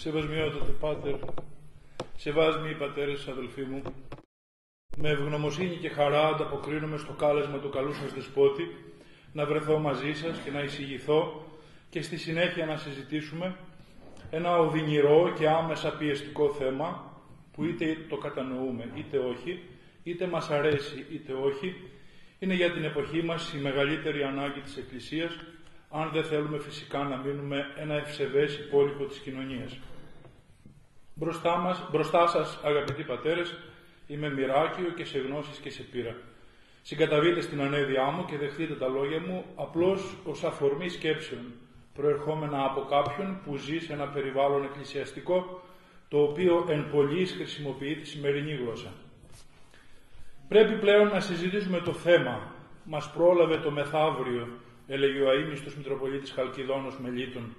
Σεβασμιότατε Πάτερ, σεβάσμιοι πατέρες, αδελφοί μου, με ευγνωμοσύνη και χαρά ανταποκρίνομαι στο κάλεσμα του καλού σας Δεσπότη να βρεθώ μαζί σας και να εισηγηθώ και στη συνέχεια να συζητήσουμε ένα οδυνηρό και άμεσα πιεστικό θέμα που είτε το κατανοούμε είτε όχι, είτε μας αρέσει είτε όχι, είναι για την εποχή μας η μεγαλύτερη ανάγκη της Εκκλησίας, αν δεν θέλουμε φυσικά να μείνουμε ένα ευσεβές υπόλοιπο της κοινωνίας. Μπροστά σας, αγαπητοί πατέρες, είμαι μοιράκιο και σε γνώσεις και σε πείρα. Συγκαταβείτε στην ανέδειά μου και δεχτείτε τα λόγια μου απλώς ως αφορμή σκέψεων, προερχόμενα από κάποιον που ζει σε ένα περιβάλλον εκκλησιαστικό, το οποίο εν πολλοίς χρησιμοποιεί τη σημερινή γλώσσα. Πρέπει πλέον να συζητήσουμε το θέμα. Μας πρόλαβε το μεθαύριο, έλεγε ο αείμνηστος Μητροπολίτης Χαλκιδόνος Μελίτων.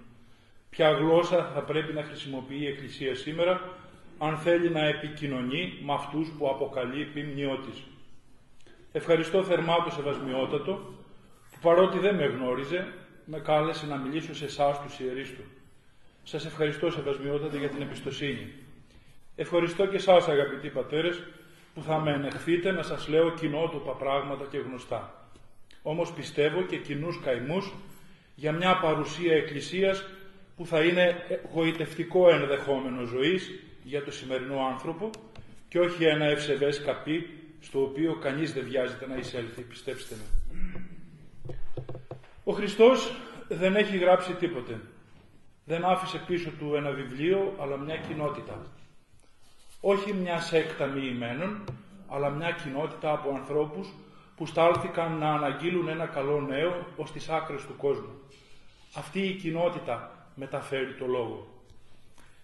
Ποια γλώσσα θα πρέπει να χρησιμοποιεί η Εκκλησία σήμερα, αν θέλει να επικοινωνεί με αυτούς που αποκαλεί ποιμνιώτης. Ευχαριστώ θερμά το Σεβασμιότατο, που παρότι δεν με γνώριζε, με κάλεσε να μιλήσω σε εσάς τους ιερείς του. Σας ευχαριστώ, Σεβασμιότατε, για την εμπιστοσύνη. Ευχαριστώ και εσάς, αγαπητοί πατέρες, που θα με ενεχθείτε να σας λέω κοινότοπα πράγματα και γνωστά. Όμως πιστεύω και κοινούς καημούς για μια παρουσία Εκκλησίας που θα είναι γοητευτικό ενδεχόμενο ζωής για το σημερινό άνθρωπο και όχι ένα ευσεβές καπί στο οποίο κανείς δεν βιάζεται να εισέλθει, πιστέψτε με. Ο Χριστός δεν έχει γράψει τίποτε. Δεν άφησε πίσω του ένα βιβλίο, αλλά μια κοινότητα. Όχι μια σέκτα μοιημένων, αλλά μια κοινότητα από ανθρώπους που στάλθηκαν να αναγγείλουν ένα καλό νέο ως τις άκρες του κόσμου. Αυτή η κοινότητα μεταφέρει το λόγο.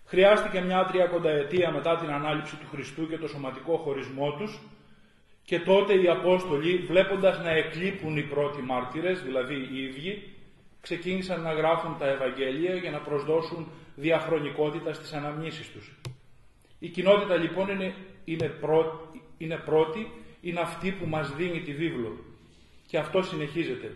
Χρειάστηκε μια 30 ετία μετά την ανάληψη του Χριστού και το σωματικό χωρισμό τους και τότε οι Απόστολοι, βλέποντας να εκλείπουν οι πρώτοι μάρτυρες, δηλαδή οι ίδιοι, ξεκίνησαν να γράφουν τα Ευαγγέλια για να προσδώσουν διαχρονικότητα στις αναμνήσεις τους. Η κοινότητα λοιπόν είναι πρώτη, είναι αυτή που μας δίνει τη βίβλο και αυτό συνεχίζεται.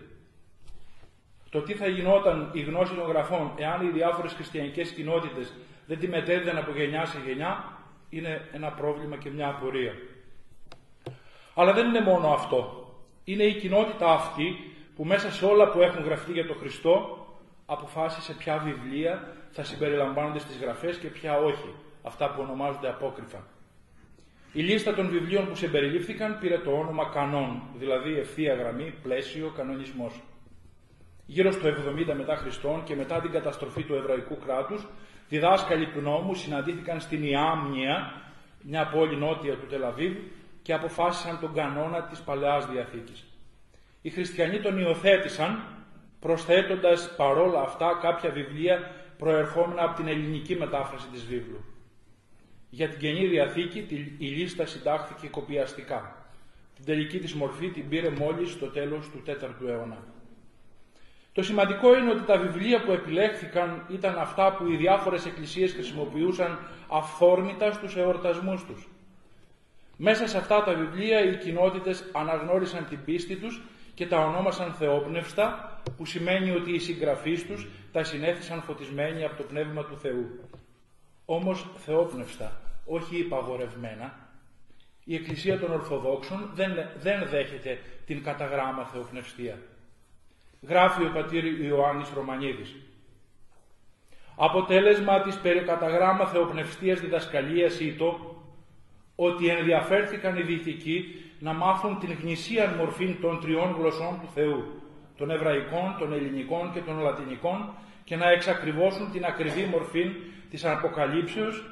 Το τι θα γινόταν η γνώση των γραφών εάν οι διάφορες χριστιανικές κοινότητες δεν τη μετέδιδαν από γενιά σε γενιά είναι ένα πρόβλημα και μια απορία. Αλλά δεν είναι μόνο αυτό. Είναι η κοινότητα αυτή που μέσα σε όλα που έχουν γραφτεί για τον Χριστό αποφάσισε ποια βιβλία θα συμπεριλαμβάνονται στις γραφές και ποια όχι, αυτά που ονομάζονται απόκριφα. Η λίστα των βιβλίων που συμπεριλήφθηκαν πήρε το όνομα κανόν, δηλαδή ευθεία γραμμή, πλαίσιο, κανονισμός. Γύρω στο 70 μετά Χριστόν και μετά την καταστροφή του εβραϊκού κράτους, διδάσκαλοι του νόμου συναντήθηκαν στην Ιάμνια, μια πόλη νότια του Τελαβίβ, και αποφάσισαν τον κανόνα της Παλαιάς Διαθήκης. Οι χριστιανοί τον υιοθέτησαν, προσθέτοντας παρόλα αυτά κάποια βιβλία προερχόμενα από την ελληνική μετάφραση της βίβλου. Για την Καινή Διαθήκη η λίστα συντάχθηκε κοπιαστικά. Την τελική της μορφή την πήρε μόλις στο τέλος του 4ου αιώνα. Το σημαντικό είναι ότι τα βιβλία που επιλέχθηκαν ήταν αυτά που οι διάφορες εκκλησίες χρησιμοποιούσαν αυθόρμητα στους εορτασμούς τους. Μέσα σε αυτά τα βιβλία οι κοινότητες αναγνώρισαν την πίστη τους και τα ονόμασαν θεόπνευστα, που σημαίνει ότι οι συγγραφείς τους τα συνέθησαν φωτισμένοι από το Πνεύμα του Θεού. Όμως θεόπνευστα, όχι υπαγορευμένα. Η Εκκλησία των Ορθοδόξων δεν δέχεται την καταγράμμα θεοπνευστία. Γράφει ο πατήρ Ιωάννης Ρωμανίδης. Αποτέλεσμα της περικαταγράμμα θεοπνευστίας διδασκαλίας ήτο ότι ενδιαφέρθηκαν οι δυτικοί να μάθουν την γνησίαν μορφήν των τριών γλωσσών του Θεού, των εβραϊκών, των ελληνικών και των λατινικών, και να εξακριβώσουν την ακριβή μορφήν της Αποκαλύψεως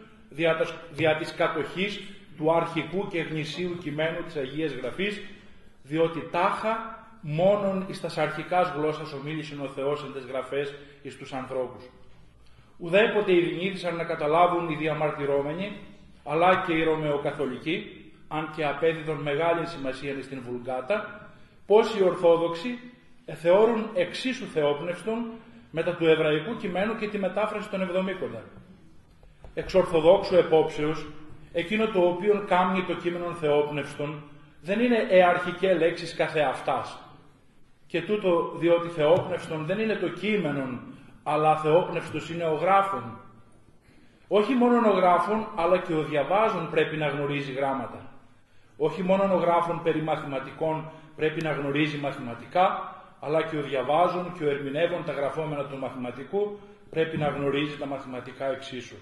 δια της κατοχής του αρχικού και γνησίου κειμένου της Αγίας Γραφής, διότι τάχα μόνον εις τας αρχικάς γλώσσας ομίλησεν ο Θεός εν τες γραφές εις τους ανθρώπους. Ουδέποτε ειδηνήθησαν να καταλάβουν οι διαμαρτυρόμενοι, αλλά και οι Ρωμαιοκαθολικοί, αν και απέδιδον μεγάλη σημασία στην Βουλγάτα, πως οι Ορθόδοξοι θεώρουν εξίσου θεόπνευστον μετά του εβραϊκού κειμένου και τη μετάφραση των Εβδομήκοντα. Εξ Ορθοδόξου επόψεως, εκείνο το οποίο κάμνει το κείμενο θεόπνευστον δεν είναι εαρχικέ λέξεις καθεαυτάς. Και τούτο διότι θεόπνευστον δεν είναι το κείμενον, αλλά θεόπνευστος είναι ο γράφων. Όχι μόνο ο γράφων, αλλά και ο διαβάζων πρέπει να γνωρίζει γράμματα. Όχι μόνο ο γράφων περί μαθηματικών πρέπει να γνωρίζει μαθηματικά, αλλά και ο διαβάζων και ο ερμηνεύων τα γραφόμενα του μαθηματικού πρέπει να γνωρίζει τα μαθηματικά εξίσου.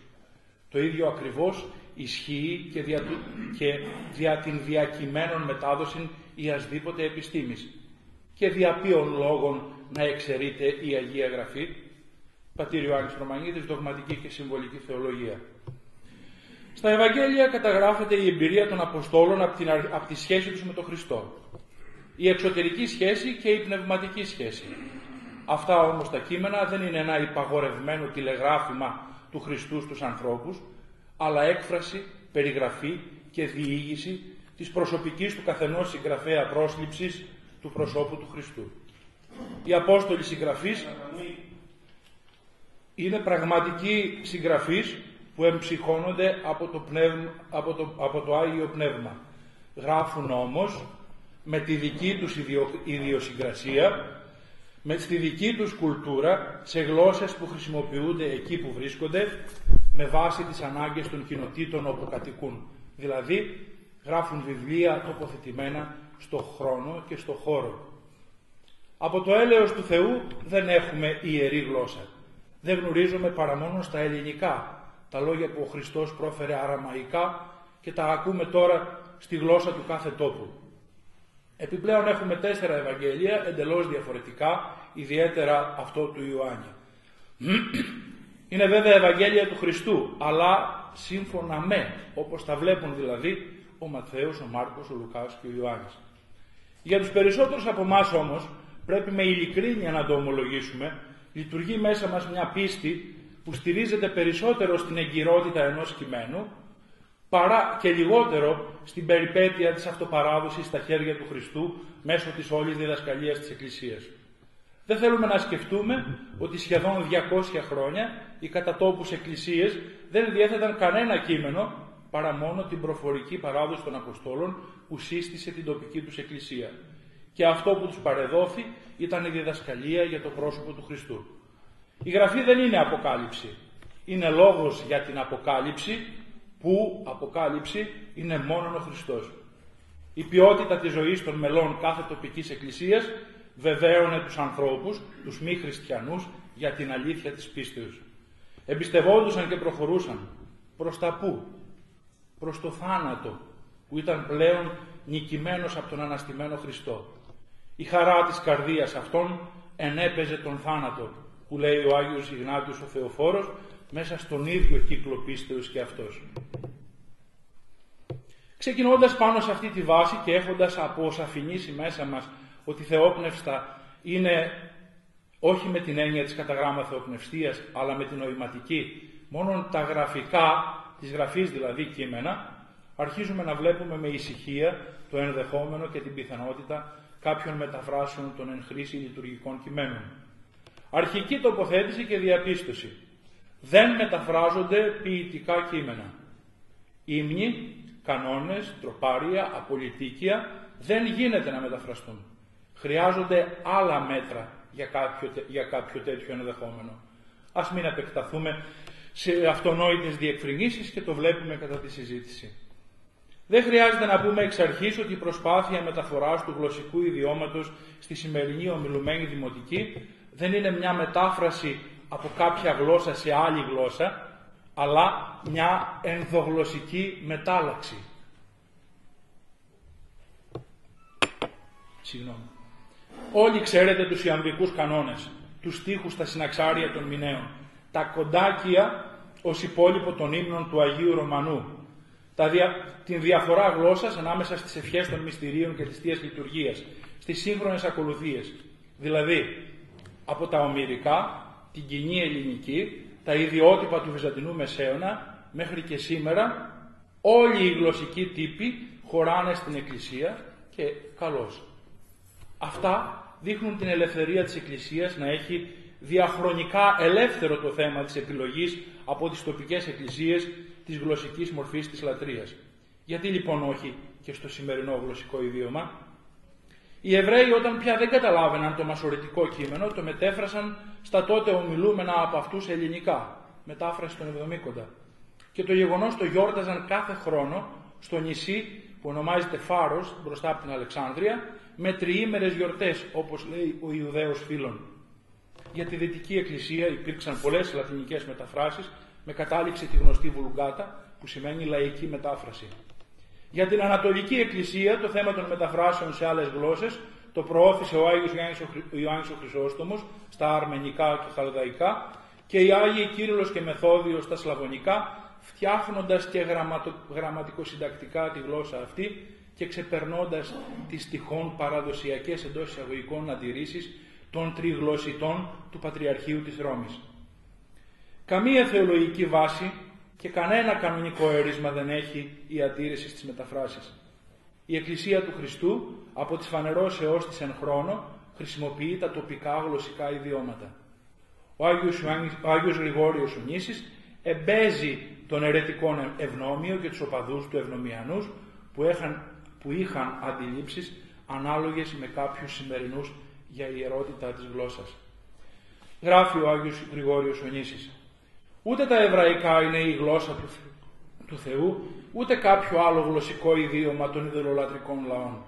Το ίδιο ακριβώς ισχύει και δια την διακειμένων μετάδοση ιασδήποτε επιστήμης. Και δια ποιων λόγων να εξαιρείται η Αγία Γραφή? Πατήρ Ιωάννης Ρωμανίδης, Δογματική και Συμβολική Θεολογία. Στα Ευαγγέλια καταγράφεται η εμπειρία των Αποστόλων από τη σχέση τους με τον Χριστό. Η εξωτερική σχέση και η πνευματική σχέση. Αυτά όμως τα κείμενα δεν είναι ένα υπαγορευμένο τηλεγράφημα του Χριστού στους ανθρώπους, αλλά έκφραση, περιγραφή και διήγηση της προσωπικής του καθενός συγγραφέα πρόσληψης του προσώπου του Χριστού. Οι Απόστολοι συγγραφείς είναι πραγματικοί συγγραφείς που εμψυχώνονται από το Άγιο Πνεύμα. Γράφουν όμως με τη δική τους ιδιοσυγκρασία, με τη δική τους κουλτούρα, σε γλώσσες που χρησιμοποιούνται εκεί που βρίσκονται, με βάση τις ανάγκες των κοινοτήτων όπου κατοικούν. Δηλαδή, γράφουν βιβλία τοποθετημένα στο χρόνο και στο χώρο. Από το έλεος του Θεού δεν έχουμε ιερή γλώσσα. Δεν γνωρίζουμε παρά μόνο στα ελληνικά τα λόγια που ο Χριστός πρόφερε αραμαϊκά και τα ακούμε τώρα στη γλώσσα του κάθε τόπου. Επιπλέον έχουμε 4 Ευαγγέλια εντελώς διαφορετικά, ιδιαίτερα αυτό του Ιωάννη. Είναι βέβαια Ευαγγέλια του Χριστού, αλλά σύμφωνα με, όπως τα βλέπουν δηλαδή ο Ματθαίος, ο Μάρκος, ο Λουκάς και ο Ιωάννης. Για τους περισσότερους από εμάς όμως, πρέπει με ειλικρίνεια να το ομολογήσουμε, λειτουργεί μέσα μας μια πίστη που στηρίζεται περισσότερο στην εγκυρότητα ενός κειμένου, παρά και λιγότερο στην περιπέτεια της αυτοπαράδοσης στα χέρια του Χριστού μέσω της όλης διδασκαλίας της Εκκλησίας. Δεν θέλουμε να σκεφτούμε ότι σχεδόν 200 χρόνια οι κατά τόπους εκκλησίες δεν διέθεταν κανένα κείμενο παρά μόνο την προφορική παράδοση των Αποστόλων που σύστησε την τοπική τους εκκλησία. Και αυτό που τους παρεδόθη ήταν η διδασκαλία για το πρόσωπο του Χριστού. Η Γραφή δεν είναι αποκάλυψη. Είναι λόγος για την αποκάλυψη, που αποκάλυψη είναι μόνον ο Χριστός. Η ποιότητα της ζωής των μελών κάθε τοπικής εκκλησίας βεβαίωνε τους ανθρώπους, τους μη χριστιανούς, για την αλήθεια της πίστεως. Εμπιστευόντουσαν και προχωρούσαν. Προς τα πού? Προς το θάνατο, που ήταν πλέον νικημένος από τον αναστημένο Χριστό. Η χαρά της καρδίας αυτών ενέπαιζε τον θάνατο, που λέει ο Άγιος Ιγνάτιος ο Θεοφόρος, μέσα στον ίδιο κύκλο πίστεως και αυτός. Ξεκινώντας πάνω σε αυτή τη βάση και έχοντας αποσαφηνίσει μέσα μας ότι θεόπνευστα είναι όχι με την έννοια της καταγράμμα θεοπνευστίας, αλλά με την νοηματική, μόνο τα γραφικά, της γραφής δηλαδή κείμενα, αρχίζουμε να βλέπουμε με ησυχία το ενδεχόμενο και την πιθανότητα κάποιων μεταφράσεων των εν χρήση λειτουργικών κειμένων. Αρχική τοποθέτηση και διαπίστωση. Δεν μεταφράζονται ποιητικά κείμενα. Ύμνοι, κανόνες, τροπάρια, απολυτίκια δεν γίνεται να μεταφραστούν. Χρειάζονται άλλα μέτρα για κάποιο τέτοιο ενδεχόμενο. Ας μην επεκταθούμε σε αυτονόητες διευκρινήσεις και το βλέπουμε κατά τη συζήτηση. Δεν χρειάζεται να πούμε εξ αρχής ότι η προσπάθεια μεταφοράς του γλωσσικού ιδιώματος στη σημερινή ομιλουμένη δημοτική δεν είναι μια μετάφραση από κάποια γλώσσα σε άλλη γλώσσα, αλλά μια ενδογλωσσική μετάλλαξη. Συγγνώμη. Όλοι ξέρετε τους ιαμβικούς κανόνες, τους στίχους στα συναξάρια των μηναίων, τα κοντάκια ως υπόλοιπο των ύμνων του Αγίου Ρωμανού, την διαφορά γλώσσας ανάμεσα στις ευχές των μυστηρίων και της Θείας Λειτουργίας, στις σύγχρονες ακολουθίες, δηλαδή από τα ομηρικά, την κοινή ελληνική, τα ιδιότυπα του Βυζαντινού Μεσαίωνα, μέχρι και σήμερα όλοι οι γλωσσικοί τύποι χωράνε στην Εκκλησία και καλώς. Αυτά δείχνουν την ελευθερία της Εκκλησίας να έχει διαχρονικά ελεύθερο το θέμα της επιλογής από τις τοπικές εκκλησίες της γλωσσικής μορφής της λατρείας. Γιατί λοιπόν όχι και στο σημερινό γλωσσικό ιδίωμα? Οι Εβραίοι όταν πια δεν καταλάβαιναν το μασωρητικό κείμενο, το μετέφρασαν στα τότε ομιλούμενα από αυτούς ελληνικά, μετάφραση των Εβδομήκοντα. και το γεγονός το γιόρταζαν κάθε χρόνο στο νησί που ονομάζεται Φάρος, μπροστά από την Αλεξάνδρεια, με τριήμερες γιορτές, όπως λέει ο Ιουδαίος Φίλων. Για τη Δυτική Εκκλησία υπήρξαν πολλές λατινικές μεταφράσεις, με κατάληξη τη γνωστή Βουλγκάτα, που σημαίνει λαϊκή μετάφραση. Για την Ανατολική Εκκλησία το θέμα των μεταφράσεων σε άλλες γλώσσες το προώθησε ο Άγιος Ιωάννης ο Χρυσόστομος στα αρμενικά και χαλδαϊκά και οι Άγιοι Κύριλλος και Μεθόδιος στα σλαβωνικά, φτιάχνοντας και γραμματικοσυντακτικά τη γλώσσα αυτή και ξεπερνώντας τις τυχόν παραδοσιακές εντός εισαγωγικών αντιρρήσεις των τριγλωσσιτών του Πατριαρχείου της Ρώμης. Καμία θεολογική βάση και κανένα κανονικό έρισμα δεν έχει η αντίρρηση στις μεταφράσεις. Η Εκκλησία του Χριστού, από τις φανερός έως τις εν χρόνο, χρησιμοποιεί τα τοπικά γλωσσικά ιδιώματα. Ο Άγιος Γρηγόριος ο Νήσης εμπέζει τον αιρετικό ευνόμιο και τους οπαδούς του ευνομιανούς που είχαν αντιλήψεις ανάλογες με κάποιους σημερινούς για η ιερότητα της γλώσσας. Γράφει ο Άγιος Γρηγόριος ο Νήσης: ούτε τα εβραϊκά είναι η γλώσσα του Θεού, ούτε κάποιο άλλο γλωσσικό ιδίωμα των ιδωλολατρικών λαών.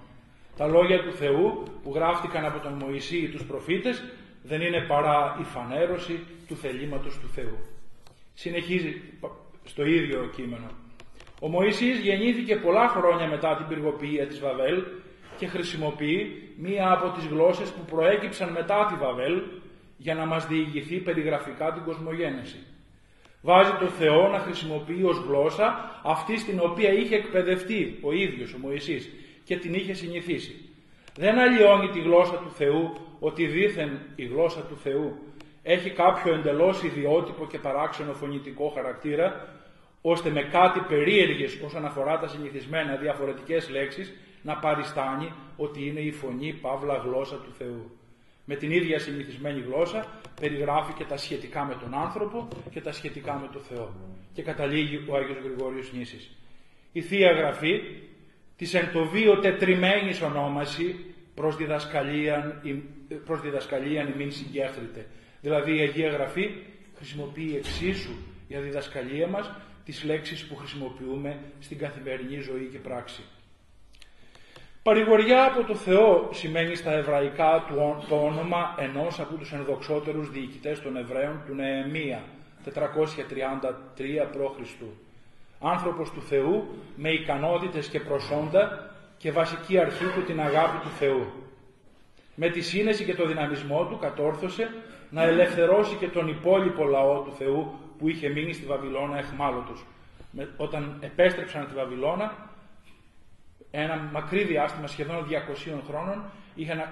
Τα λόγια του Θεού που γράφτηκαν από τον Μωυσή ή τους προφήτες δεν είναι παρά η φανέρωση του θελήματος του Θεού. Συνεχίζει στο ίδιο κείμενο. Ο Μωυσής γεννήθηκε πολλά χρόνια μετά την πυργοποιία της Βαβέλ και χρησιμοποιεί μία από τις γλώσσες που προέκυψαν μετά τη Βαβέλ για να μας διηγηθεί περιγραφικά την κοσμογένεση. Βάζει το Θεό να χρησιμοποιεί ως γλώσσα αυτή στην οποία είχε εκπαιδευτεί ο ίδιος ο Μωυσής και την είχε συνηθίσει. Δεν αλλοιώνει τη γλώσσα του Θεού ότι δήθεν η γλώσσα του Θεού έχει κάποιο εντελώς ιδιότυπο και παράξενο φωνητικό χαρακτήρα, ώστε με κάτι περίεργες όσον αφορά τα συνηθισμένα διαφορετικές λέξεις να παριστάνει ότι είναι η φωνή παύλα γλώσσα του Θεού. Με την ίδια συνηθισμένη γλώσσα περιγράφει και τα σχετικά με τον άνθρωπο και τα σχετικά με τον Θεό. Και καταλήγει ο Άγιος Γρηγόριος Νήσης. Η Θεία Γραφή της εν το βίο τετριμένης ονόμαση προς διδασκαλίαν ημίν συγκέφτρεται. Δηλαδή η Αγία Γραφή χρησιμοποιεί εξίσου για διδασκαλία μας τις λέξεις που χρησιμοποιούμε στην καθημερινή ζωή και πράξη. Παρηγοριά από το Θεό σημαίνει στα εβραϊκά το όνομα ενός από τους ενδοξότερους διοικητές των Εβραίων, του Νεεμία, 433 π.Χ. Άνθρωπος του Θεού με ικανότητες και προσόντα και βασική αρχή του την αγάπη του Θεού. Με τη σύνεση και το δυναμισμό του κατόρθωσε να ελευθερώσει και τον υπόλοιπο λαό του Θεού που είχε μείνει στη Βαβυλώνα εχμάλωτος. Όταν επέστρεψαν τη Βαβυλώνα, ένα μακρύ διάστημα σχεδόν 200 χρόνων,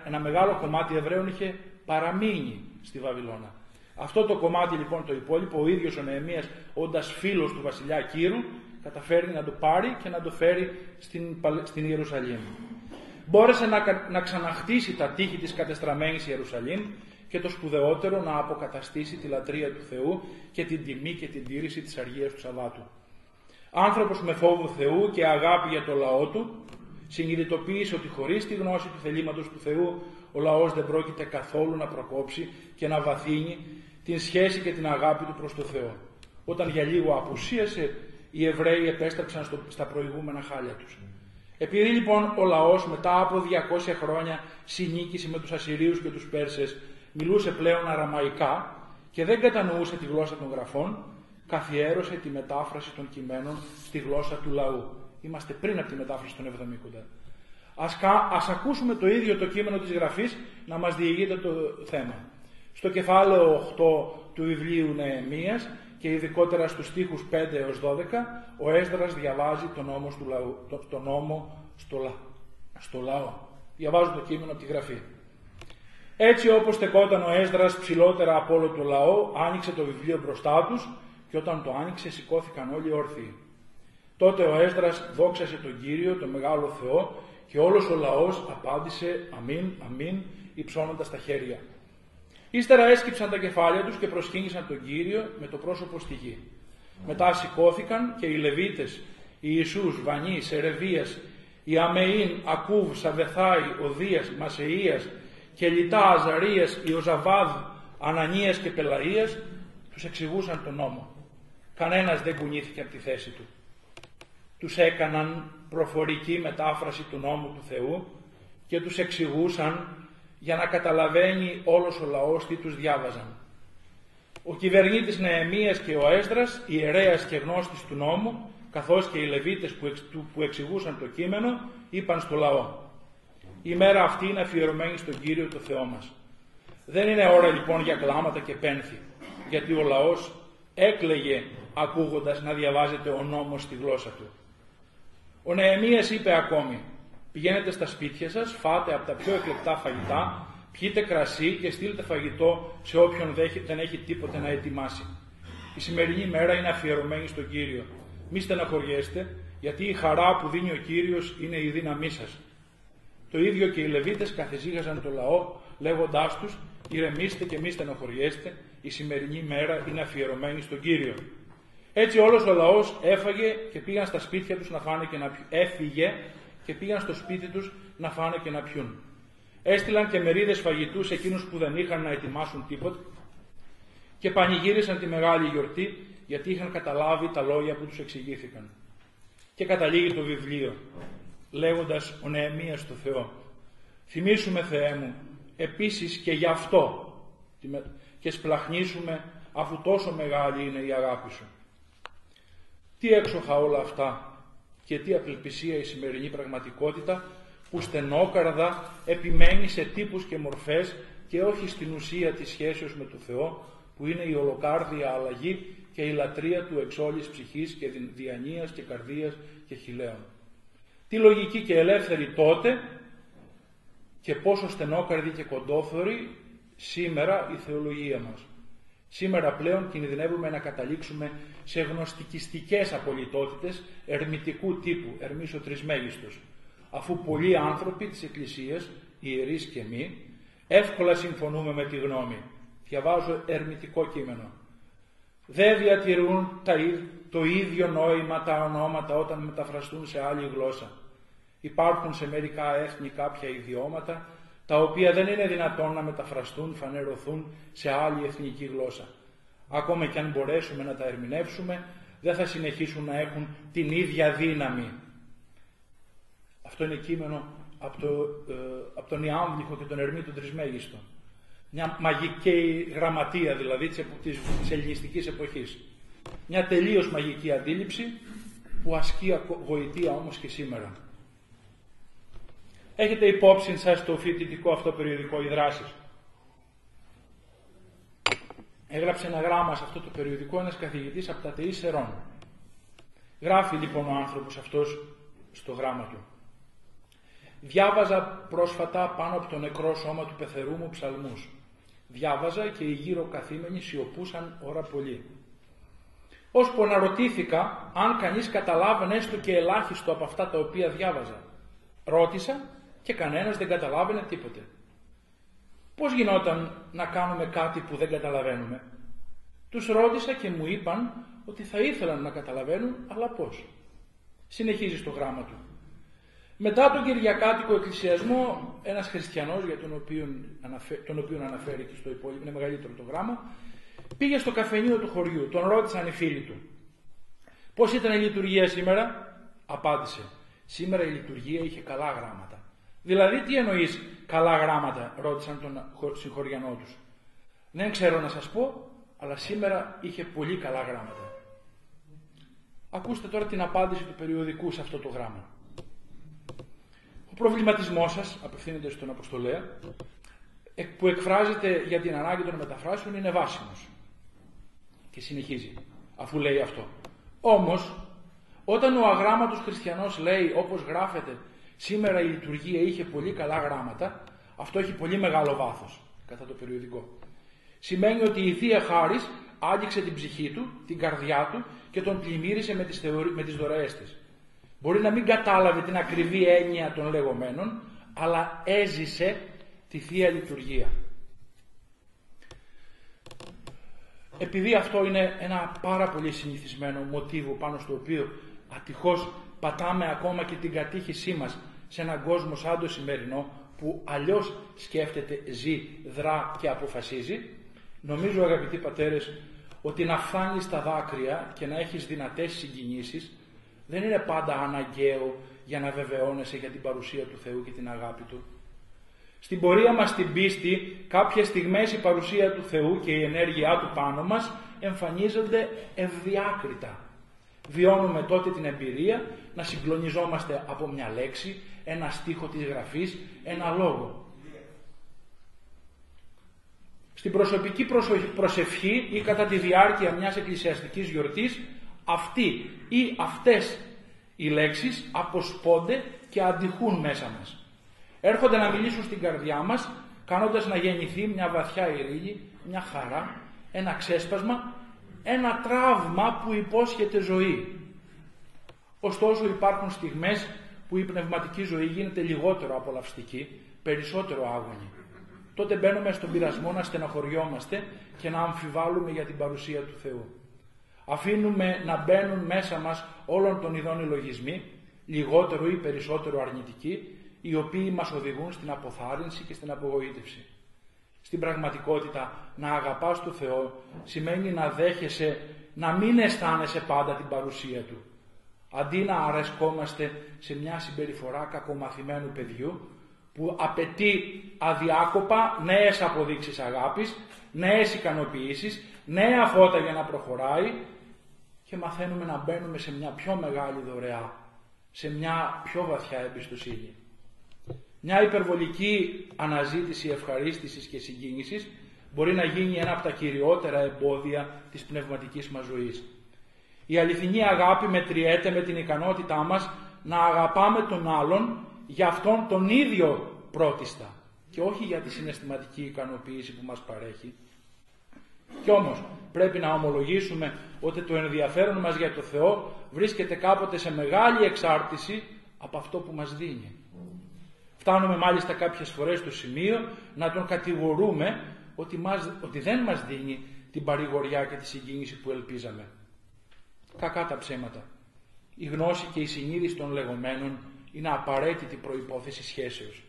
ένα μεγάλο κομμάτι Εβραίων είχε παραμείνει στη Βαβυλώνα. Αυτό το κομμάτι λοιπόν το υπόλοιπο, ο ίδιος ο Νεεμίας, όντας φίλος του βασιλιά Κύρου, καταφέρει να το πάρει και να το φέρει στην Ιερουσαλήμ. Μπόρεσε να ξαναχτίσει τα τείχη της κατεστραμμένης Ιερουσαλήμ και το σπουδαιότερο να αποκαταστήσει τη λατρεία του Θεού και την τιμή και την τήρηση της αργίας του Σαββάτου. Άνθρωπος με φόβο Θεού και αγάπη για το λαό του, συνειδητοποίησε ότι χωρίς τη γνώση του θελήματος του Θεού ο λαός δεν πρόκειται καθόλου να προκόψει και να βαθύνει την σχέση και την αγάπη του προς το Θεό. Όταν για λίγο απουσίασε, οι Εβραίοι επέστρεψαν στα προηγούμενα χάλια τους. Επειδή λοιπόν ο λαός μετά από 200 χρόνια συνήκησε με τους Ασσυρίους και τους Πέρσες μιλούσε πλέον αραμαϊκά και δεν κατανοούσε τη γλώσσα των γραφών, καθιέρωσε τη μετάφραση των κειμένων στη γλώσσα του λαού. Είμαστε πριν από τη μετάφραση των 70. Ας ακούσουμε το ίδιο το κείμενο της Γραφής να μας διηγείται το θέμα. Στο κεφάλαιο 8 του βιβλίου Νεεμίας και ειδικότερα στους στίχους 5 έως 12, ο Έσδρας διαβάζει τον νόμο στο λαό. Διαβάζω το κείμενο από τη Γραφή. Έτσι όπως στεκόταν ο Έσδρας ψηλότερα από όλο το λαό, άνοιξε το βιβλίο μπροστά τους και όταν το άνοιξε σηκώθηκαν όλοι όρθιοι. Τότε ο Έσδρας δόξασε τον Κύριο, τον μεγάλο Θεό, και όλος ο λαός απάντησε αμήν, αμήν, υψώνοντας τα χέρια. Ύστερα έσκυψαν τα κεφάλια τους και προσκύνησαν τον Κύριο με το πρόσωπο στη γη. Μετά σηκώθηκαν και οι Λεβίτες, οι Ιησούς, Βανί, Σερεβίας, οι Αμεΐν, Ακούβ, Σαβεθάη, Οδίας, Μασεΐας, Κελιτά, Αζαρίας, Ιωζαβάδ, Ανανίας και Πελαΐας, τους εξηγούσαν τον νόμο. Κανένας δεν κουνήθηκε από τη θέση του. Τους έκαναν προφορική μετάφραση του νόμου του Θεού και τους εξηγούσαν για να καταλαβαίνει όλος ο λαός τι τους διάβαζαν. Ο κυβερνήτης Νεεμίας και ο Έσδρας, ιερέας και γνώστης του νόμου, καθώς και οι Λεβίτες που εξηγούσαν το κείμενο, είπαν στο λαό: η μέρα αυτή είναι αφιερωμένη στον Κύριο το Θεό μας. Δεν είναι ώρα λοιπόν για κλάματα και πένθη, γιατί ο λαός έκλαιγε ακούγοντας να διαβάζεται ο νόμος στη γλώσσα του. Ο Νεεμίας είπε ακόμη: πηγαίνετε στα σπίτια σας, φάτε από τα πιο εκλεκτά φαγητά, πιείτε κρασί και στείλτε φαγητό σε όποιον δεν έχει τίποτε να ετοιμάσει. Η σημερινή μέρα είναι αφιερωμένη στον Κύριο. Μη στεναχωριέστε, γιατί η χαρά που δίνει ο Κύριος είναι η δύναμή σας. Το ίδιο και οι Λεβίτες καθησύχαζαν το λαό, λέγοντάς τους: ηρεμήστε και μη στεναχωριέστε, η σημερινή μέρα είναι αφιερωμένη στον Κύριο. Έτσι όλος ο λαός έφαγε και πήγαν στα σπίτια τους να φάνε και να πιούν. Έφυγε και πήγαν στο σπίτι τους να φάνε και να πιούν. Έστειλαν και μερίδες φαγητού σε εκείνους που δεν είχαν να ετοιμάσουν τίποτα και πανηγύρισαν τη μεγάλη γιορτή, γιατί είχαν καταλάβει τα λόγια που τους εξηγήθηκαν. Και καταλήγει το βιβλίο, λέγοντας ο Νεεμίας στο Θεό: θυμίσουμε, Θεέ μου, επίσης και γι' αυτό και σπλαχνίσουμε, αφού τόσο μεγάλη είναι η αγάπη σου. Τι έξοχα όλα αυτά και τι απελπισία η σημερινή πραγματικότητα, που στενόκαρδα επιμένει σε τύπους και μορφές και όχι στην ουσία της σχέσεως με τον Θεό, που είναι η ολοκάρδια αλλαγή και η λατρεία του εξ όλης ψυχής και διανοίας και καρδίας και χειλαίων. Τι λογική και ελεύθερη τότε και πόσο στενόκαρδη και κοντόθωρη σήμερα η θεολογία μας. Σήμερα πλέον κινδυνεύουμε να καταλήξουμε σε γνωστικιστικές απολυτότητες ερμητικού τύπου, ερμής ο τρισμέγιστος, αφού πολλοί άνθρωποι της Εκκλησίας, ιερείς και μη, εύκολα συμφωνούμε με τη γνώμη. Διαβάζω ερμητικό κείμενο. Δεν διατηρούν το ίδιο νόημα τα ονόματα όταν μεταφραστούν σε άλλη γλώσσα. Υπάρχουν σε μερικά έθνη κάποια ιδιώματα, τα οποία δεν είναι δυνατόν να μεταφραστούν, φανερωθούν σε άλλη εθνική γλώσσα. Ακόμα και αν μπορέσουμε να τα ερμηνεύσουμε, δεν θα συνεχίσουν να έχουν την ίδια δύναμη. Αυτό είναι κείμενο από τον Ιάμβλιχο και τον Ερμή τον Τρισμέγιστο. Μια μαγική γραμματεία δηλαδή της ελληνιστικής εποχής. Μια τελείως μαγική αντίληψη που ασκεί γοητεία όμως και σήμερα. Έχετε υπόψη σας το φοιτητικό αυτό περιοδικό «Οι Δράσεις». Έγραψε ένα γράμμα σε αυτό το περιοδικό ένας καθηγητής από τα ΤΕΙ Σερών. Γράφει λοιπόν ο άνθρωπος αυτός στο γράμμα του: διάβαζα πρόσφατα πάνω από το νεκρό σώμα του πεθερού μου ψαλμούς. Διάβαζα και οι γύρω καθήμενοι σιωπούσαν ώρα πολύ. Ώσπου αναρωτήθηκα αν κανείς καταλάβαινε έστω και ελάχιστο από αυτά τα οποία διάβαζα. Ρώτησα και κανένας δεν καταλάβαινε τίποτε. Πώς γινόταν να κάνουμε κάτι που δεν καταλαβαίνουμε? Τους ρώτησα και μου είπαν ότι θα ήθελαν να καταλαβαίνουν, αλλά πώς? Συνεχίζει στο γράμμα του. Μετά τον Κυριακάτικο εκκλησιασμό, ένας χριστιανός, για τον οποίο αναφέρει και στο υπόλοιπο, είναι μεγαλύτερο το γράμμα, πήγε στο καφενείο του χωριού, τον ρώτησαν οι φίλοι του. Πώς ήταν η λειτουργία σήμερα? Απάντησε: σήμερα η λειτουργία είχε καλά γράμματα. Δηλαδή, τι εννοείς καλά γράμματα? Ρώτησαν τον συγχωριανό τους. Δεν ξέρω να σας πω, αλλά σήμερα είχε πολύ καλά γράμματα. Ακούστε τώρα την απάντηση του περιοδικού σε αυτό το γράμμα. Ο προβληματισμός σας, απευθύνεται στον Αποστολέα, που εκφράζεται για την ανάγκη των μεταφράσεων, είναι βάσιμος. Και συνεχίζει, αφού λέει αυτό. Όμως, όταν ο αγράμματος χριστιανός λέει, όπως γράφεται, σήμερα η λειτουργία είχε πολύ καλά γράμματα, αυτό έχει πολύ μεγάλο βάθος, κατά το περιοδικό. Σημαίνει ότι η Θεία Χάρις άγγιξε την ψυχή του, την καρδιά του και τον πλημμύρισε με τις δωρεές της. Μπορεί να μην κατάλαβε την ακριβή έννοια των λεγόμενων, αλλά έζησε τη Θεία Λειτουργία. Επειδή αυτό είναι ένα πάρα πολύ συνηθισμένο μοτίβο πάνω στο οποίο ατυχώς πατάμε ακόμα και την κατήχησή μας σε έναν κόσμο σαν το σημερινό, που αλλιώς σκέφτεται, ζει, δρά και αποφασίζει, νομίζω, αγαπητοί πατέρες, ότι να φθάνεις στα δάκρυα και να έχεις δυνατές συγκινήσεις δεν είναι πάντα αναγκαίο για να βεβαιώνεσαι για την παρουσία του Θεού και την αγάπη Του. Στην πορεία μας στην πίστη, κάποιες στιγμές η παρουσία του Θεού και η ενέργειά Του πάνω μας εμφανίζονται ευδιάκριτα. Βιώνουμε τότε την εμπειρία να συγκλονιζόμαστε από μια λέξη, ένα στίχο της Γραφής, ένα λόγο. Στην προσωπική προσευχή ή κατά τη διάρκεια μιας εκκλησιαστικής γιορτής, αυτοί ή αυτές οι λέξεις αποσπώνται και αντιχούν μέσα μας. Έρχονται να μιλήσουν στην καρδιά μας, κάνοντας να γεννηθεί μια βαθιά ειρήνη, μια χαρά, ένα ξέσπασμα, ένα τραύμα που υπόσχεται ζωή. Ωστόσο υπάρχουν στιγμές που η πνευματική ζωή γίνεται λιγότερο απολαυστική, περισσότερο άγωνη. Τότε μπαίνουμε στον πειρασμό να στεναχωριόμαστε και να αμφιβάλλουμε για την παρουσία του Θεού. Αφήνουμε να μπαίνουν μέσα μας όλων των ειδών οι λογισμοί, λιγότερο ή περισσότερο αρνητικοί, οι οποίοι μας οδηγούν στην αποθάρρυνση και στην απογοήτευση. Στην πραγματικότητα, να αγαπάς τον Θεό σημαίνει να δέχεσαι, να μην αισθάνεσαι πάντα την παρουσία Του. Αντί να αρεσκόμαστε σε μια συμπεριφορά κακομαθημένου παιδιού που απαιτεί αδιάκοπα νέες αποδείξεις αγάπης, νέες ικανοποιήσεις, νέα φώτα για να προχωράει και μαθαίνουμε να μπαίνουμε σε μια πιο μεγάλη δωρεά, σε μια πιο βαθιά εμπιστοσύνη. Μια υπερβολική αναζήτηση ευχαρίστησης και συγκίνησης μπορεί να γίνει ένα από τα κυριότερα εμπόδια της πνευματικής μας ζωής. Η αληθινή αγάπη μετριέται με την ικανότητά μας να αγαπάμε τον άλλον για αυτόν τον ίδιο πρώτιστα και όχι για τη συναισθηματική ικανοποίηση που μας παρέχει. Κι όμως πρέπει να ομολογήσουμε ότι το ενδιαφέρον μας για το Θεό βρίσκεται κάποτε σε μεγάλη εξάρτηση από αυτό που μας δίνει. Φτάνουμε μάλιστα κάποιες φορές στο σημείο να τον κατηγορούμε ότι δεν μας δίνει την παρηγοριά και τη συγκίνηση που ελπίζαμε. Κακά τα ψέματα. Η γνώση και η συνείδηση των λεγόμενων είναι απαραίτητη προϋπόθεση σχέσεως.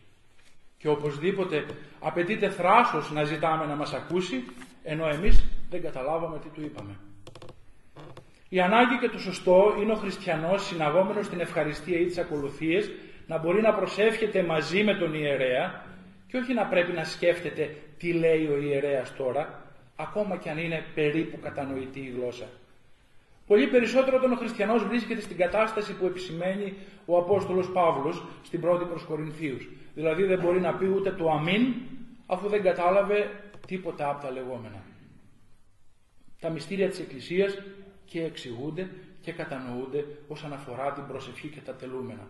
Και οπωσδήποτε απαιτείται θράσος να ζητάμε να μας ακούσει, ενώ εμείς δεν καταλάβαμε τι του είπαμε. Η ανάγκη και το σωστό είναι ο χριστιανός συναγόμενος στην ευχαριστία ή τις ακολουθίες να μπορεί να προσεύχεται μαζί με τον ιερέα και όχι να πρέπει να σκέφτεται τι λέει ο ιερέας τώρα, ακόμα κι αν είναι περίπου κατανοητή η γλώσσα. Πολύ περισσότερο όταν ο χριστιανός βρίσκεται στην κατάσταση που επισημαίνει ο Απόστολος Παύλος στην 1η προς Κορινθίους. Δηλαδή δεν μπορεί να πει ούτε το αμήν αφού δεν κατάλαβε τίποτα από τα λεγόμενα. Τα μυστήρια της Εκκλησίας και εξηγούνται και κατανοούνται όσον αφορά την προσευχή και τα τελούμενα.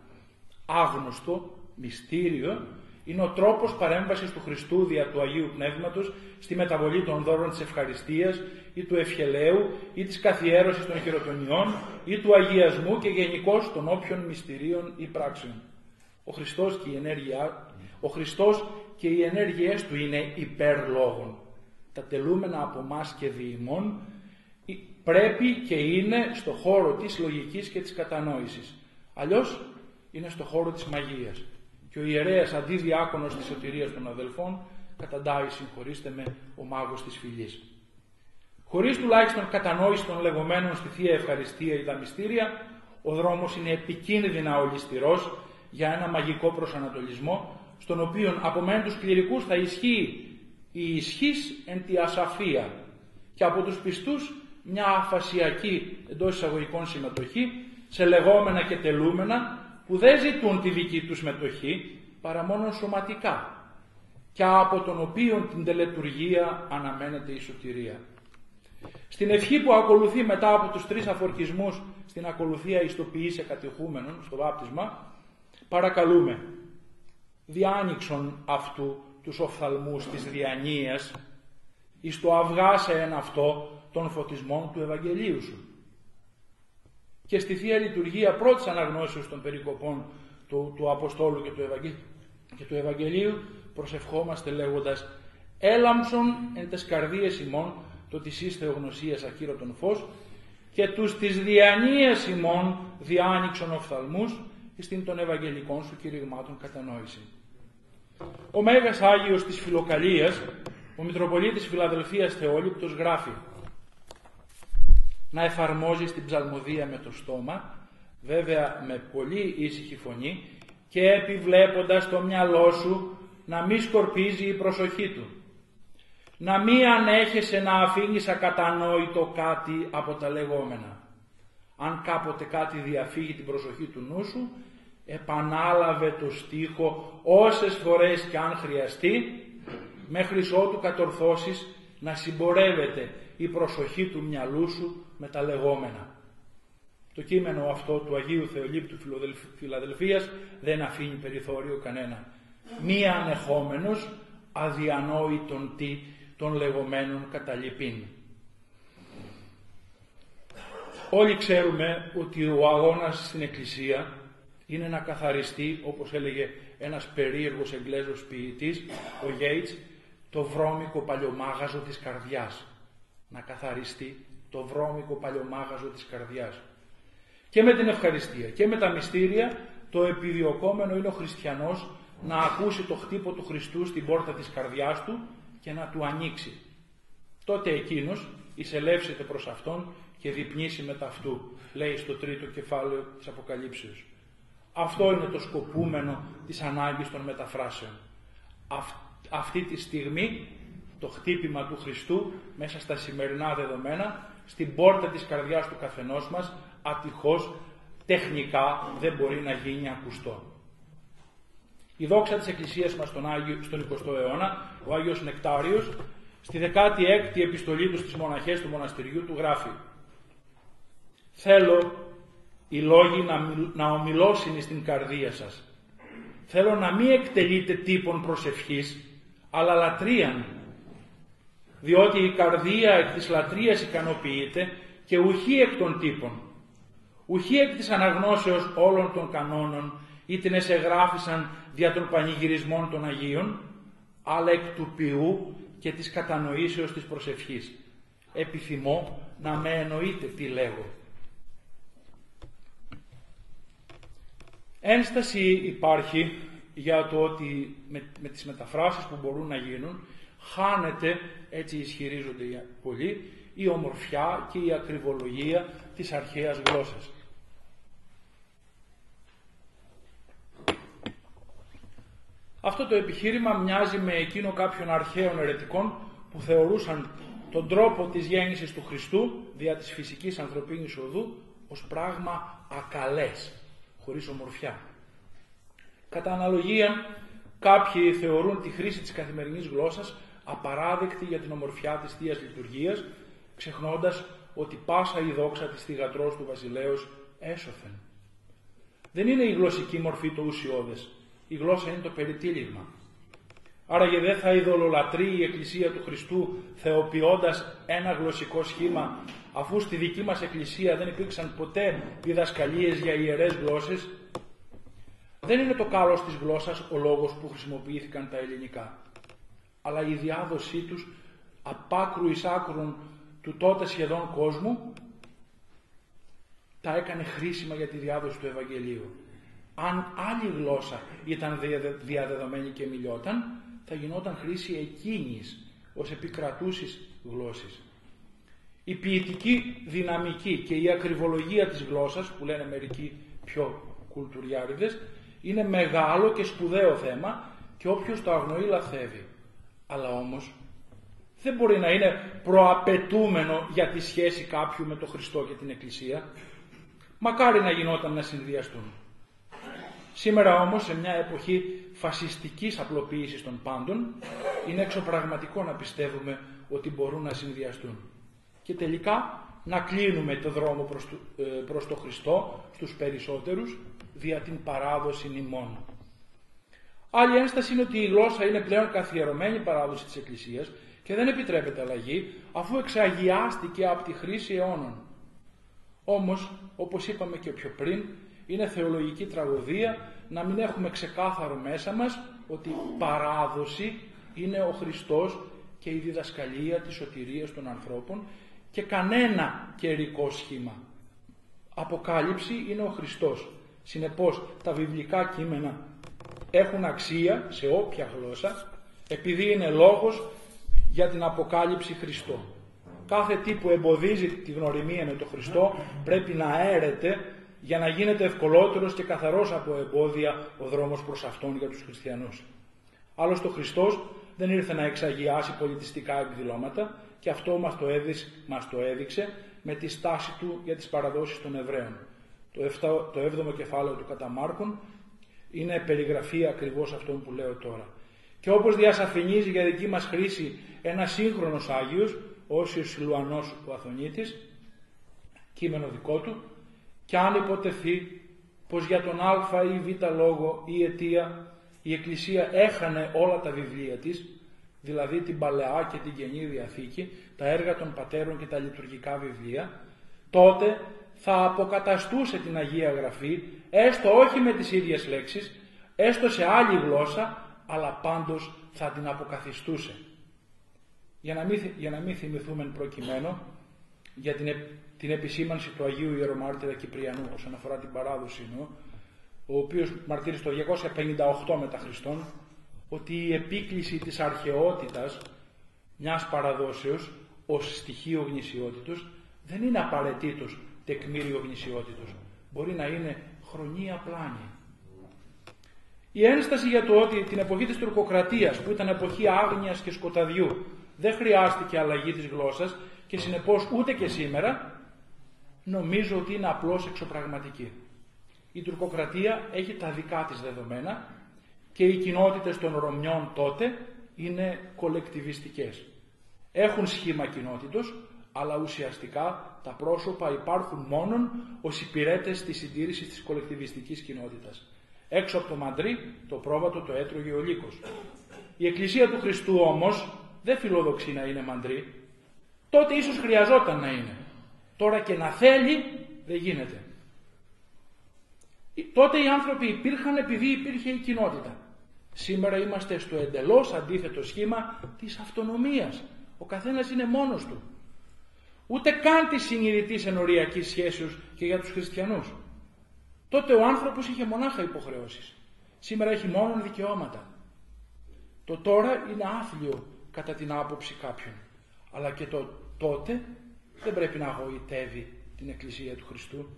Άγνωστο, μυστήριο, είναι ο τρόπος παρέμβασης του Χριστού δια του Αγίου Πνεύματος στη μεταβολή των δώρων της ευχαριστίας ή του ευχελαίου ή της καθιέρωσης των χειροτονιών ή του αγιασμού και γενικώς των όποιων μυστηρίων ή πράξεων. Ο Χριστός και οι ενέργειές Του είναι υπέρ λόγων. Τα τελούμενα από μας και διημών πρέπει και είναι στο χώρο της λογικής και της κατανόησης. Αλλιώς είναι στο χώρο της μαγείας. Και ο ιερέας αντί διάκονος της σωτηρίας των αδελφών καταντάει, συγχωρήστε με, ο μάγος της φυλής. Χωρίς τουλάχιστον κατανόηση των λεγόμενων στη Θεία Ευχαριστία ή τα μυστήρια, ο δρόμος είναι επικίνδυνα ολισθηρός για ένα μαγικό προσανατολισμό, στον οποίο από μεν τους κληρικούς θα ισχύει η ισχύς εν τη ασαφία και από τους πιστούς μια αφασιακή εντός εισαγωγικών συμμετοχή σε λεγόμενα και τελούμενα που δεν ζητούν τη δική τους συμμετοχή παρά μόνο σωματικά και από τον οποίον την τελετουργία αναμένεται η σωτηρία. Στην ευχή που ακολουθεί μετά από τους 3 αφορκισμούς στην ακολουθία εις το ποιήσε κατηχούμενον στο βάπτισμα, παρακαλούμε διάνοιξον αυτού τους οφθαλμούς της διανοίας εις το αυγάσε εν αυτό των φωτισμών του Ευαγγελίου Σου. Και στη Θεία Λειτουργία πρώτης αναγνώσεως των περικοπών του Αποστόλου και του Ευαγγελίου προσευχόμαστε λέγοντας «Έλαμψον εν τες καρδίες ημών το της εις θεογνωσίας ακύρωτον φως και τους της διανοίας ημών διάνοιξον οφθαλμούς εις την των Ευαγγελικών Σου κηρυγμάτων κατανόηση». Ο Μέγας Άγιος της Φιλοκαλίας, ο Μητροπολίτης Φιλαδελφίας Θεόληπτος γράφει να εφαρμόζεις την ψαλμοδία με το στόμα, βέβαια με πολύ ήσυχη φωνή και επιβλέποντας το μυαλό σου να μη σκορπίζει η προσοχή του. Να μη ανέχεσαι να αφήνεις ακατανόητο κάτι από τα λεγόμενα. Αν κάποτε κάτι διαφύγει την προσοχή του νου σου, επανάλαβε το στίχο όσες φορές και αν χρειαστεί, μέχρι ότου κατορθώσεις να συμπορεύεται η προσοχή του μυαλού σου με τα λεγόμενα. Το κείμενο αυτό του Αγίου Θεολύπτου Φιλαδελφίας δεν αφήνει περιθώριο κανένα. Μη ανεχόμενος αδιανόητον τι των λεγόμενων καταλυπήν. Όλοι ξέρουμε ότι ο αγώνας στην Εκκλησία είναι να καθαριστεί, όπως έλεγε ένας περίεργος Εγγλέζος ποιητής, ο Γέιτς, το βρώμικο παλιωμάγαζο της καρδιάς. Να καθαριστεί το βρώμικο παλιωμάγαζο της καρδιάς. Και με την ευχαριστία και με τα μυστήρια, το επιδιωκόμενο είναι ο χριστιανός να ακούσει το χτύπο του Χριστού στην πόρτα της καρδιάς του και να του ανοίξει. Τότε εκείνος εισελεύσεται προς Αυτόν και διπνήσει μετά αυτού, λέει στο 3ο κεφάλαιο της Αποκαλύψεως. Αυτό είναι το σκοπούμενο της ανάγκης των μεταφράσεων. Αυτή τη στιγμή το χτύπημα του Χριστού μέσα στα σημερινά δεδομένα, στην πόρτα της καρδιάς του καθενός μας, ατυχώς τεχνικά δεν μπορεί να γίνει ακουστό. Η δόξα της Εκκλησίας μας στον 20ο αιώνα, ο Άγιος Νεκτάριος, στη 16η επιστολή του στις μοναχές του μοναστηριού του γράφει: «Θέλω οι λόγοι να ομιλώσουν στην καρδία σας. Θέλω να μην εκτελείτε τύπον προσευχής, αλλά λατρείαν. Διότι η καρδία εκ της λατρείας ικανοποιείται και ουχή εκ των τύπων. Ουχή εκ της αναγνώσεως όλων των κανόνων, ήτινες εγγράφησαν δια των πανηγυρισμών των Αγίων, αλλά εκ του ποιού και της κατανοήσεως της προσευχής. Επιθυμώ να με εννοείτε τι λέγω». Ένσταση υπάρχει για το ότι με τις μεταφράσεις που μπορούν να γίνουν χάνεται, έτσι ισχυρίζονται πολλοί, η ομορφιά και η ακριβολογία της αρχαίας γλώσσας. Αυτό το επιχείρημα μοιάζει με εκείνο κάποιων αρχαίων αιρετικών που θεωρούσαν τον τρόπο της γέννησης του Χριστού δια της φυσικής ανθρωπίνης οδού ως πράγμα ακαλές, χωρίς ομορφιά. Κατά αναλογία, κάποιοι θεωρούν τη χρήση της καθημερινής γλώσσας απαράδεκτη για την ομορφιά της Θείας Λειτουργίας, ξεχνώντας ότι πάσα η δόξα της θυγατρός του Βασιλέως έσωθεν. Δεν είναι η γλωσσική μορφή το ουσιώδες, η γλώσσα είναι το περιτύλιγμα. Άραγε δεν θα ειδωλολατρεί η Εκκλησία του Χριστού θεοποιώντας ένα γλωσσικό σχήμα, αφού στη δική μας Εκκλησία δεν υπήρξαν ποτέ διδασκαλίες για ιερές γλώσσες? Δεν είναι το κάλος της γλώσσας ο λόγος που χρησιμοποιήθηκαν τα ελληνικά, αλλά η διάδοσή τους απ' άκρου εις άκρουν του τότε σχεδόν κόσμου τα έκανε χρήσιμα για τη διάδοση του Ευαγγελίου. Αν άλλη γλώσσα ήταν διαδεδομένη και μιλιόταν, θα γινόταν χρήση εκείνης ως επικρατούσης γλώσσης. Η ποιητική δυναμική και η ακριβολογία της γλώσσας, που λένε μερικοί πιο κουλτουριάριδες, είναι μεγάλο και σπουδαίο θέμα και όποιος το αγνοεί λαθεύει. Αλλά όμως δεν μπορεί να είναι προαπαιτούμενο για τη σχέση κάποιου με τον Χριστό και την Εκκλησία. Μακάρι να γινόταν να συνδυαστούν. Σήμερα όμως, σε μια εποχή φασιστικής απλοποίησης των πάντων, είναι εξωπραγματικό να πιστεύουμε ότι μπορούν να συνδυαστούν. Και τελικά να κλείνουμε το δρόμο προς το Χριστό στους περισσότερους δια την παράδοση ημών. Άλλη ένσταση είναι ότι η γλώσσα είναι πλέον καθιερωμένη παράδοση της Εκκλησίας και δεν επιτρέπεται αλλαγή, αφού εξαγιάστηκε από τη χρήση αιώνων. Όμως, όπως είπαμε και πιο πριν, είναι θεολογική τραγωδία να μην έχουμε ξεκάθαρο μέσα μας ότι παράδοση είναι ο Χριστός και η διδασκαλία της σωτηρίας των ανθρώπων και κανένα καιρικό σχήμα. Αποκάλυψη είναι ο Χριστός. Συνεπώς, τα βιβλικά κείμενα έχουν αξία σε όποια γλώσσα, επειδή είναι λόγος για την αποκάλυψη Χριστό. Κάθε τι που εμποδίζει τη γνωριμία με τον Χριστό πρέπει να αέρεται για να γίνεται ευκολότερος και καθαρός από εμπόδια ο δρόμος προς Αυτόν για τους χριστιανούς. Άλλωστε ο Χριστός δεν ήρθε να εξαγιάσει πολιτιστικά εκδηλώματα και αυτό μας το έδειξε με τη στάση του για τις παραδόσεις των Εβραίων. Το 7ο κεφάλαιο του κατά Μάρκον είναι περιγραφή ακριβώς αυτών που λέω τώρα. Και όπως διασαφηνίζει για δική μας χρήση ένα σύγχρονος Άγιος, ο Όσιος Σιλουανός ο Αθωνίτης, κείμενο δικό του, και αν υποτεθεί πως για τον α ή β λόγο ή αιτία η Εκκλησία έχανε όλα τα βιβλία της, δηλαδή την Παλαιά και την Καινή Διαθήκη, τα έργα των πατέρων και τα λειτουργικά βιβλία, τότε θα αποκαταστούσε την Αγία Γραφή, έστω όχι με τις ίδιες λέξεις, έστω σε άλλη γλώσσα, αλλά πάντως θα την αποκαθιστούσε. Για να μην θυμηθούμε προκειμένου για την επισήμανση του Αγίου Ιερομάρτυρα Κυπριανού όσον αφορά την παράδοση, ο οποίος μαρτύρησε το 258 μετά Χριστόν, ότι η επίκληση της αρχαιότητας μιας παραδόσεως ως στοιχείο γνησιότητος δεν είναι απαραίτητος τεκμήριο γνησιότητος. Μπορεί να είναι χρονία πλάνη. Η ένσταση για το ότι την εποχή της τουρκοκρατίας, που ήταν εποχή άγνοιας και σκοταδιού, δεν χρειάστηκε αλλαγή της γλώσσας και συνεπώς ούτε και σήμερα, νομίζω ότι είναι απλώς εξωπραγματική. Η τουρκοκρατία έχει τα δικά της δεδομένα και οι κοινότητες των Ρωμιών τότε είναι κολεκτιβιστικές. Έχουν σχήμα κοινότητος, αλλά ουσιαστικά τα πρόσωπα υπάρχουν μόνον ως υπηρέτες της συντήρησης της κολεκτιβιστικής κοινότητας. Έξω από το μαντρί, το πρόβατο το έτρωγε ο λύκος. Η Εκκλησία του Χριστού όμως δεν φιλοδοξεί να είναι μαντρί. Τότε ίσως χρειαζόταν να είναι. Τώρα και να θέλει δεν γίνεται. Τότε οι άνθρωποι υπήρχαν επειδή υπήρχε η κοινότητα. Σήμερα είμαστε στο εντελώς αντίθετο σχήμα της αυτονομίας. Ο καθένας είναι μόνος του. Ούτε καν τη συνειδητής ενοριακής σχέσεως και για τους χριστιανούς. Τότε ο άνθρωπος είχε μονάχα υποχρεώσεις. Σήμερα έχει μόνον δικαιώματα. Το τώρα είναι άθλιο κατά την άποψη κάποιων. Αλλά και το τότε δεν πρέπει να αγωγητεύει την Εκκλησία του Χριστού.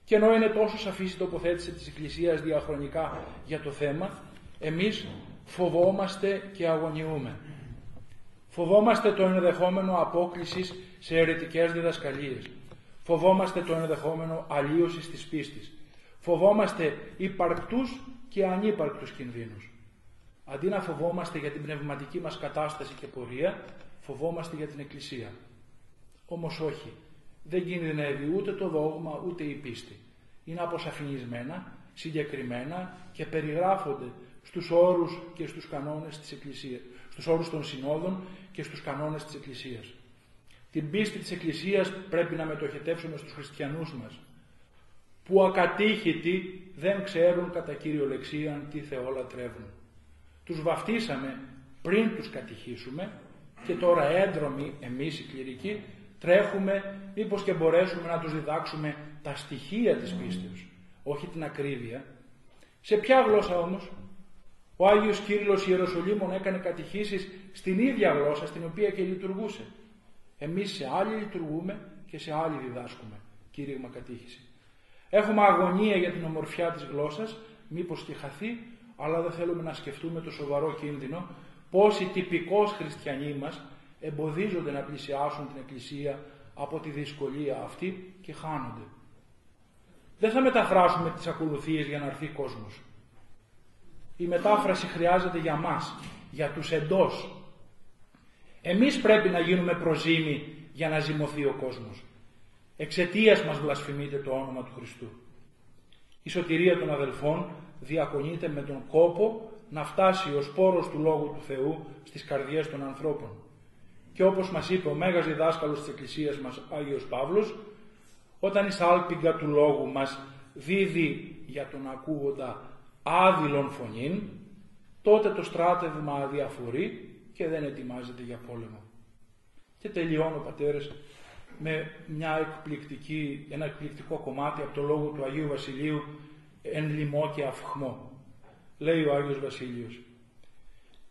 Και ενώ είναι τόσο σαφής η τοποθέτηση της Εκκλησίας διαχρονικά για το θέμα, εμείς φοβόμαστε και αγωνιούμε. Φοβόμαστε το ενδεχόμενο απόκλησης σε αιρετικές διδασκαλίες. Φοβόμαστε το ενδεχόμενο αλλίωσης της πίστης. Φοβόμαστε υπαρκτούς και ανύπαρκτους κινδύνους. Αντί να φοβόμαστε για την πνευματική μας κατάσταση και πορεία, φοβόμαστε για την Εκκλησία. Όμως όχι, δεν κινδυνεύει ούτε το δόγμα ούτε η πίστη. Είναι αποσαφηνισμένα, συγκεκριμένα και περιγράφονται στους όρους και στους κανόνες της Εκκλησίας, στους όρους των συνόδων και στους κανόνες της Εκκλησίας. Την πίστη της Εκκλησίας πρέπει να μετοχετεύσουμε στους χριστιανούς μας, που ακατήχητοι δεν ξέρουν κατά κυριολεξίαν τι Θεό λατρεύουν. Τους βαφτίσαμε πριν τους κατηχήσουμε και τώρα έντρομοι εμείς οι κληρικοί τρέχουμε μήπως και μπορέσουμε να τους διδάξουμε τα στοιχεία της πίστεως, όχι την ακρίβεια. Σε ποια γλώσσα όμως? Ο Άγιος Κύριλλος Ιεροσολύμων έκανε κατηχήσεις στην ίδια γλώσσα στην οποία και λειτουργούσε. Εμείς σε άλλη λειτουργούμε και σε άλλη διδάσκουμε, κήρυγμα κατήχηση. Έχουμε αγωνία για την ομορφιά της γλώσσας, μήπως και χαθεί, αλλά δεν θέλουμε να σκεφτούμε το σοβαρό κίνδυνο πως οι τυπικώς χριστιανοί μας εμποδίζονται να πλησιάσουν την Εκκλησία από τη δυσκολία αυτή και χάνονται. Δεν θα μεταφράσουμε τις ακολουθίες για να έρθει κόσμος. Η μετάφραση χρειάζεται για μας, για τους εντός. Εμείς πρέπει να γίνουμε προζήμοι για να ζυμωθεί ο κόσμος. Εξαιτίας μας βλασφημείται το όνομα του Χριστού. Η σωτηρία των αδελφών διακονείται με τον κόπο να φτάσει ο σπόρος του Λόγου του Θεού στις καρδιές των ανθρώπων. Και όπως μας είπε ο Μέγας Διδάσκαλος της Εκκλησίας μας, Άγιος Παύλος, όταν η σάλπιγγα του Λόγου μας δίδει για τον ακούγοντα άδειλον φωνήν, τότε το στράτευμα αδιαφορεί και δεν ετοιμάζεται για πόλεμο. Και τελειώνω, πατέρες, με ένα εκπληκτικό κομμάτι από το λόγο του Αγίου Βασιλείου «Εν λιμώ και αυχμό». Λέει ο Άγιος Βασίλειος: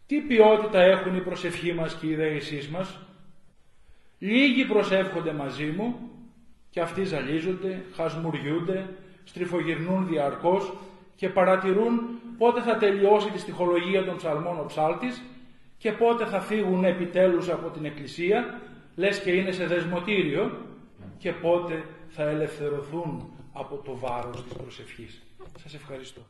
«Τι ποιότητα έχουν η προσευχή μας και η δέησής μας? Λίγοι προσεύχονται μαζί μου και αυτοί ζαλίζονται, χασμουριούνται, στριφογυρνούν διαρκώς και παρατηρούν πότε θα τελειώσει τη στιχολογία των ψαλμών ο ψάλτης και πότε θα φύγουν επιτέλους από την εκκλησία, λες και είναι σε δεσμοτήριο, και πότε θα ελευθερωθούν από το βάρος της προσευχής. Σας ευχαριστώ.